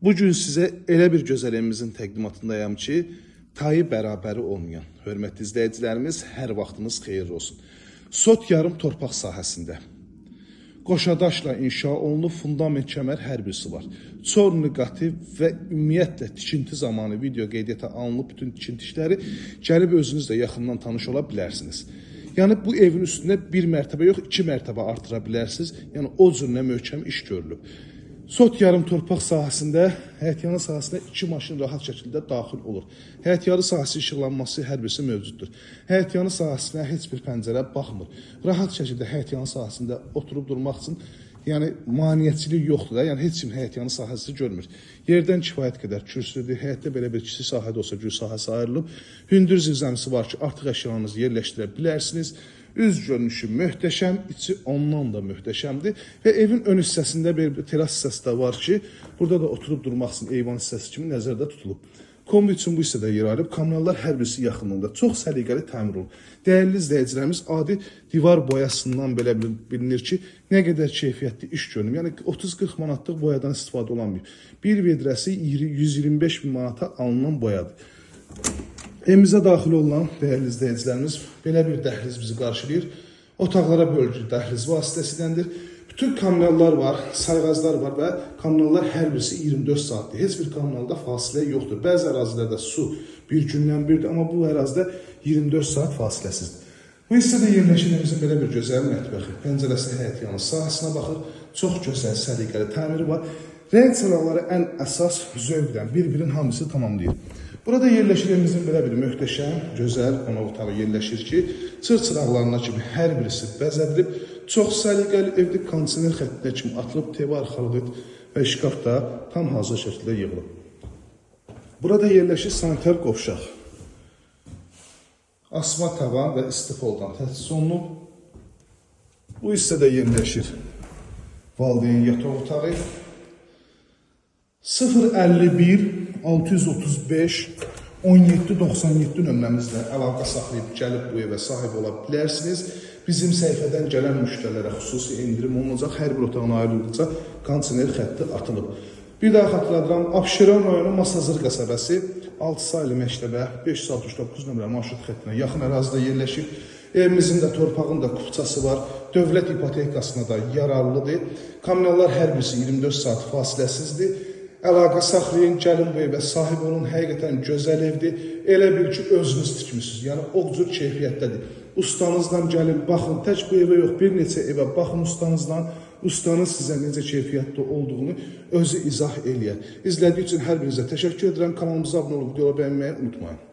Bugün sizə elə bir gözəl evimizin təqdimatındayım ki, tayı bərabəri olmayan, hörmətli izləyicilərimiz, hər vaxtınız xeyirli olsun. Sot yarım torpaq sahəsində qoşadaşla inşa olunub, fundament kəmər hər birisi var. Çorlu qatı və ümumiyyətlə tikinti zamanı video qeydiyyata alınıb bütün tikinti işləri gəlib özünüz də yaxından tanış ola bilərsiniz. Yəni bu evin üstündə bir mərtəbə yox, 2 mərtəbə artıra bilərsiniz. Yəni o cürlə möhkəm iş görülüb. Sot yarım torpaq sahəsində, həyətyanı sahəsində 2 maşın rahat şəkildə daxil olur. Həyətyanı sahəsi işıqlanması hər birisi mövcuddur. Həyətyanı sahəsinə heç bir pəncərə baxmır. Rahat şəkildə həyətyanı sahəsində oturub durmaq üçün yəni maneəçilik yoxdur da, yəni heç kim həyətyanı sahəsi görmür. Yerdən kifayət qədər kürsüdür, həyətdə belə bir kiçik sahədə olsa gül sahəsi ayrılıb. Hündür zirzəmisi var ki, artıq əşyalarınızı yerləşdirə bilərsiniz. Üz görünüşü möhtəşəm, içi ondan da möhtəşəmdir. Və evin ön hissəsində bir teras hissəsi də var ki, burada da oturub durmaq üçün eyvan hissəsi kimi nəzərdə tutulub. Kombi üçün bu hissədə yer alıb, kommunallar hər birisi yaxınlığında çox səliqəli təmir olunub. Dəyərli izləyicilərimiz, adi divar boyasından belə bilinir ki, nə qədər keyfiyyətli iş görünür. Yəni 30-40 manatlıq boyadan istifadə olanmıyor. Bir vedrəsi 125 bin manata alınan boyadır. Evimizə daxil olan dəyərli izləyicilərimiz, belə bir dəhliz bizi qarşılayır. Otaqlara bölgülü dəhliz vasitəsiyləndir. Bütün kommunallar var, sayğaclar var və kommunallar hər birisi 24 saatdır. Heç bir kommunalda fasilə yoxdur. Bəzi ərazilərdə su bir gündən birdir, amma bu ərazidə 24 saat fasiləsizdir. Bu hissədə yerləşən evimizin belə bir gözəl mətbəxi, pəncərəsi həyətyanı sahəsinə baxır. Çox gözəl, səliqəli təmiri var. Rəng çıraqları ən əsas zövqdən bir-birinin hamısı tamamlayır. Burada yerləşir evimizin belə bir möhtəşəm, gözəl qonaq otağı yerləşir ki, çırçıraqlarına kimi hər birisi bəzədilib, çox səliqəli evdə kondisioner xəttinə kimi atılıb, TV arxalığı və şkaf da tam hazır şəkildə yığılıb. Burada yerləşir sanitar qovşaq. Asma tavan və istifoldan təchiz olunub. Bu hissədə yerləşir valideyn yataq otağı. 051 635 1797 nömrəmizlə əlaqə saxlayıb gəlib bu evə sahib ola bilərsiniz. Bizim səhifədən gələn müştərilərə xüsusi indirim olunacaq. Hər bir otağına ayrıldıqca kondisioner xətti atılıb. Bir daha xatırladıram, Abşeron rayonu Masazır qəsəbəsi 6 saylı məktəbə 569 nömrə marşrut xəttinə yaxın ərazidə yerləşib. Evimizin də torpağın da kupçası var. Dövlət ipotekasına da yararlıdır. Kommunallar hər birisi 24 saat fasiləsizdir. Əlaqə saxlayın, gəlin bu evə sahib olun, həqiqətən gözəl evdir. Elə bil ki, özünüz tikmişsiniz, yəni o cür keyfiyyətdədir. Ustanızdan gəlin, baxın, tək bu evə yox, bir neçə evə baxın ustanızdan, ustanız sizə necə keyfiyyətli olduğunu özü izah eləyər. İzlədiyi üçün hər birinizə təşəkkür edirəm, kanalımıza abunə olub, videoları bəyənməyi unutmayın.